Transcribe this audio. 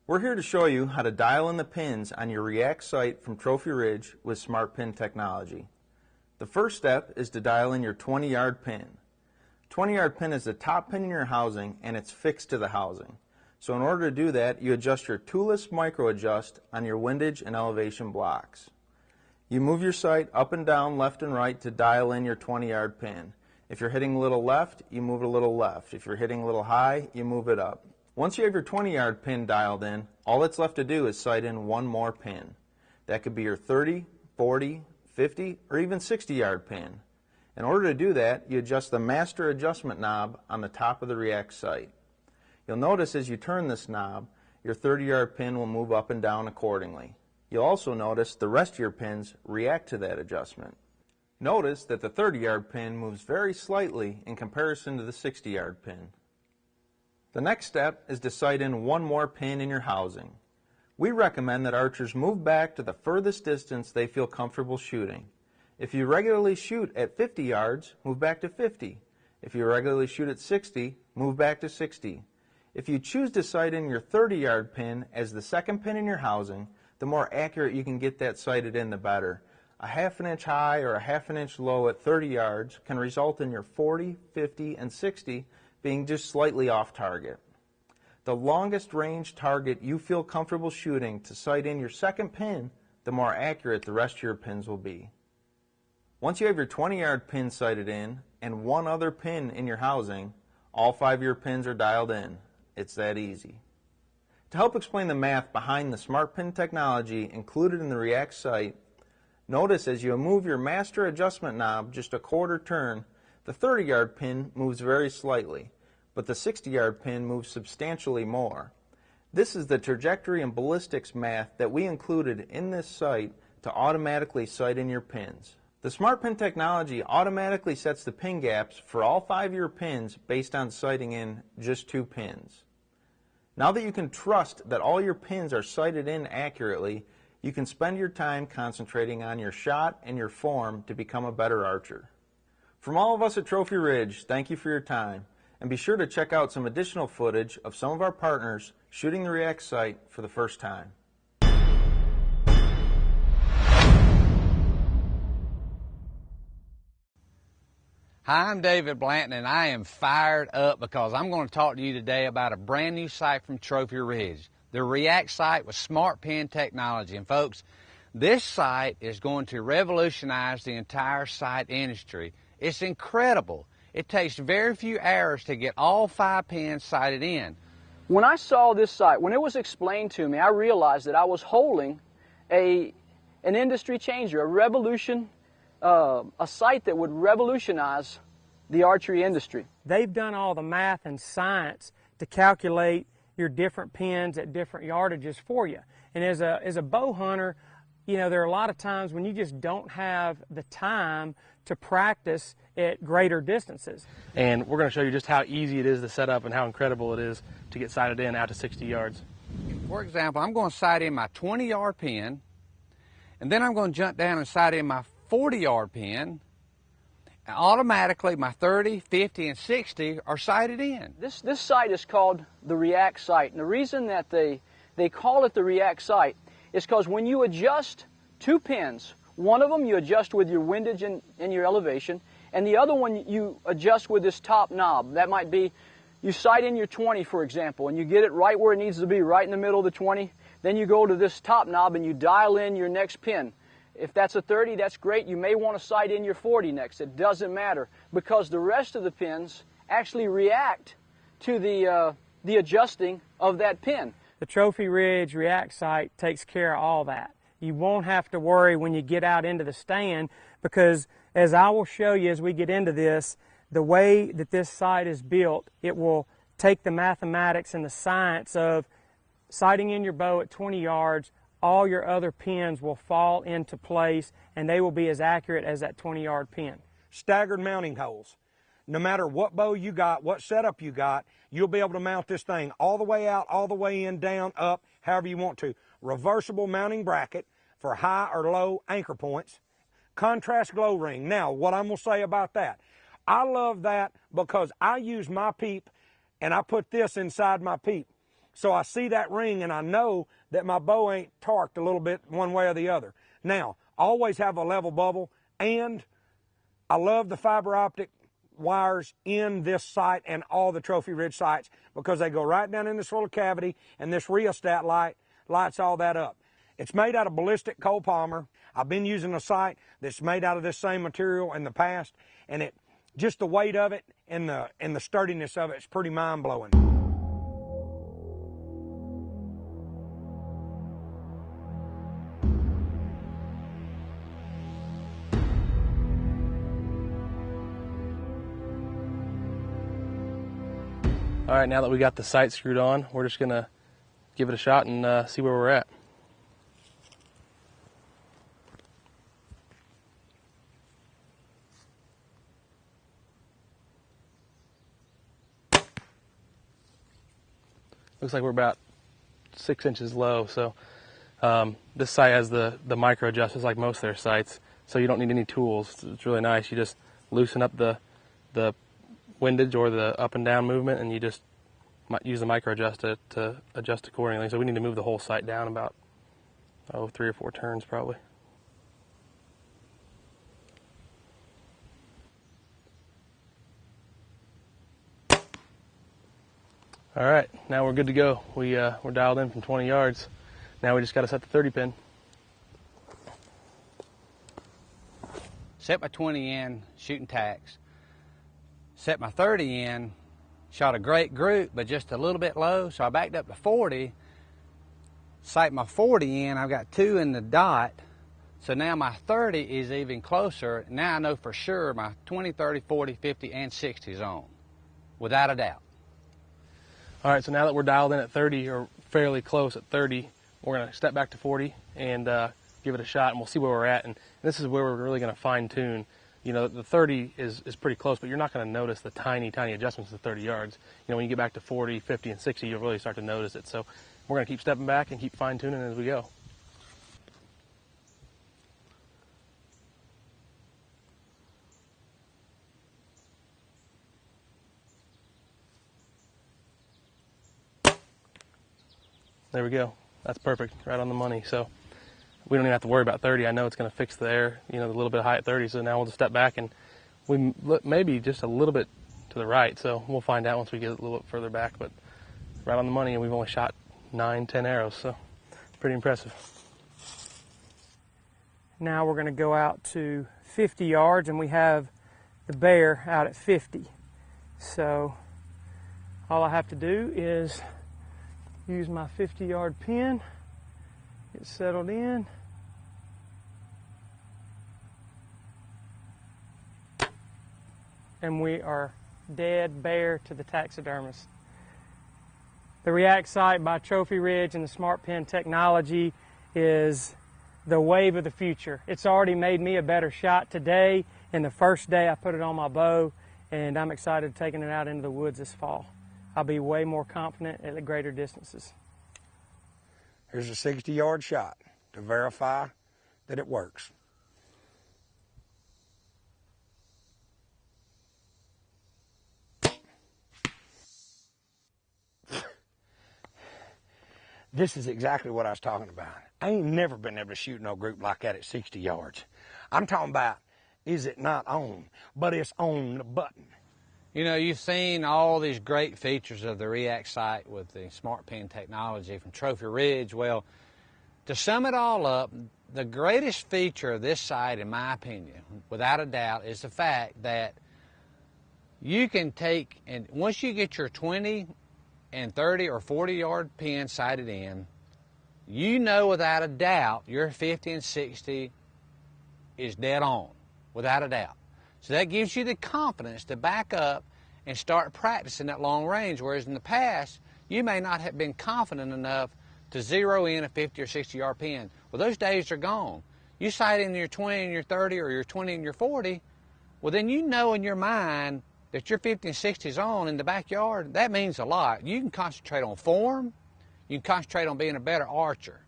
We're here to show you how to dial in the pins on your React sight from Trophy Ridge with Smart Pin technology. The first step is to dial in your 20-yard pin. 20-yard pin is the top pin in your housing and it's fixed to the housing. So in order to do that, you adjust your toolless micro adjust on your windage and elevation blocks. You move your sight up and down, left and right to dial in your 20-yard pin. If you're hitting a little left, you move it a little left. If you're hitting a little high, you move it up. Once you have your 20-yard pin dialed in, all that's left to do is sight in one more pin. That could be your 30, 40, 50, or even 60-yard pin. In order to do that, you adjust the master adjustment knob on the top of the React sight. You'll notice as you turn this knob, your 30-yard pin will move up and down accordingly. You'll also notice the rest of your pins react to that adjustment. Notice that the 30-yard pin moves very slightly in comparison to the 60-yard pin. The next step is to sight in one more pin in your housing. We recommend that archers move back to the furthest distance they feel comfortable shooting. If you regularly shoot at 50 yards, move back to 50. If you regularly shoot at 60, move back to 60. If you choose to sight in your 30-yard pin as the second pin in your housing, the more accurate you can get that sighted in, the better. A half an inch high or a half an inch low at 30 yards can result in your 40, 50, and 60 being just slightly off target. The longest range target you feel comfortable shooting to sight in your second pin, the more accurate the rest of your pins will be. Once you have your 20-yard pin sighted in and one other pin in your housing, all 5 of your pins are dialed in. It's that easy. To help explain the math behind the Smart Pin technology included in the React sight, notice as you move your master adjustment knob just a quarter turn, the 30-yard pin moves very slightly, but the 60-yard pin moves substantially more. This is the trajectory and ballistics math that we included in this sight to automatically sight in your pins. The Smart Pin technology automatically sets the pin gaps for all 5 of your pins based on sighting in just 2 pins. Now that you can trust that all your pins are sighted in accurately, you can spend your time concentrating on your shot and your form to become a better archer. From all of us at Trophy Ridge, thank you for your time, and be sure to check out some additional footage of some of our partners shooting the React sight for the first time. Hi, I'm David Blanton, and I am fired up because I'm going to talk to you today about a brand new sight from Trophy Ridge, the React sight with Smart Pin technology. And folks, this sight is going to revolutionize the entire sight industry. It's incredible. It takes very few arrows to get all 5 pins sighted in. When I saw this sight, when it was explained to me, I realized that I was holding an industry changer, a revolution, a sight that would revolutionize the archery industry. They've done all the math and science to calculate your different pins at different yardages for you. And as a bow hunter, you know, there are a lot of times when you just don't have the time to practice at greater distances. And we're going to show you just how easy it is to set up and how incredible it is to get sighted in out to 60 yards. For example, I'm going to sight in my 20-yard pin, and then I'm going to jump down and sight in my 40-yard pin, and automatically my 30, 50, and 60 are sighted in. This sight is called the React sight, and the reason that they call it the React sight is because when you adjust 2 pins, one of them you adjust with your windage and your elevation, and the other one you adjust with this top knob. That might be, you sight in your 20, for example, and you get it right where it needs to be, right in the middle of the 20. Then you go to this top knob and you dial in your next pin. If that's a 30, that's great. You may want to sight in your 40 next. It doesn't matter because the rest of the pins actually react to the adjusting of that pin. The Trophy Ridge React sight takes care of all that. You won't have to worry when you get out into the stand because, as I will show you as we get into this, the way that this sight is built, it will take the mathematics and the science of sighting in your bow at 20 yards, all your other pins will fall into place and they will be as accurate as that 20-yard pin. Staggered mounting holes. No matter what bow you got, what setup you got, you'll be able to mount this thing all the way out, all the way in, down, up, however you want to. Reversible mounting bracket for high or low anchor points. Contrast glow ring. Now, what I'm going to say about that, I love that because I use my peep and I put this inside my peep. So I see that ring and I know that my bow ain't torqued a little bit one way or the other. Now, always have a level bubble, and I love the fiber optic wires in this sight and all the Trophy Ridge sights because they go right down in this little cavity, and this rheostat light lights all that up. It's made out of ballistic copolymer. I've been using a sight that's made out of this same material in the past, and just the weight of it and the sturdiness of it is pretty mind-blowing. All right, now that we got the sight screwed on, we're just gonna give it a shot and see where we're at. Looks like we're about 6 inches low, so this sight has the micro adjustments like most of their sights, so you don't need any tools. It's really nice. You just loosen up the windage or the up and down movement, and you just use the micro adjuster to adjust accordingly. So we need to move the whole sight down about 3 or 4 turns probably. All right, now we're good to go. We're dialed in from 20 yards. Now we just got to set the 30 pin. Set my 20 in, shooting tacks. Set my 30 in, shot a great group, but just a little bit low, so I backed up to 40. Sight my 40 in, I've got 2 in the dot, so now my 30 is even closer. Now I know for sure my 20, 30, 40, 50, and 60 is on, without a doubt. All right, so now that we're dialed in at 30, or fairly close at 30, we're going to step back to 40 and give it a shot, and we'll see where we're at. And this is where we're really going to fine tune. You know, the 30 is pretty close, but you're not going to notice the tiny, tiny adjustments to 30 yards. You know, when you get back to 40, 50, and 60, you'll really start to notice it. So we're going to keep stepping back and keep fine tuning as we go. There we go. That's perfect, right on the money. So we don't even have to worry about 30. I know it's going to fix the air, you know, the little bit high at 30. So now we'll just step back, and we maybe just a little bit to the right. So we'll find out once we get a little bit further back, but right on the money, and we've only shot 9, 10 arrows. So pretty impressive. Now we're going to go out to 50 yards, and we have the bear out at 50. So all I have to do is use my 50-yard pin, get settled in, and we are dead bear to the taxidermist. The React sight by Trophy Ridge and the Smart Pin technology is the wave of the future. It's already made me a better shot today, and the first day I put it on my bow, and I'm excited taking it out into the woods this fall. I'll be way more confident at the greater distances. Here's a 60-yard shot to verify that it works. This is exactly what I was talking about. I ain't never been able to shoot no group like that at 60 yards. I'm talking about, is it not on, but it's on the button. You know, you've seen all these great features of the React sight with the Smart Pin technology from Trophy Ridge. Well, to sum it all up, the greatest feature of this sight, in my opinion, without a doubt, is the fact that you can take, and once you get your 20 and 30 or 40-yard pin sighted in, you know without a doubt your 50 and 60 is dead on, without a doubt. So that gives you the confidence to back up and start practicing at long range, whereas in the past, you may not have been confident enough to zero in a 50 or 60-yard pin. Well, those days are gone. You sight in your 20 and your 30 or your 20 and your 40, well, then you know in your mind that your 50 and 60 is on in the backyard. That means a lot. You can concentrate on form. You can concentrate on being a better archer.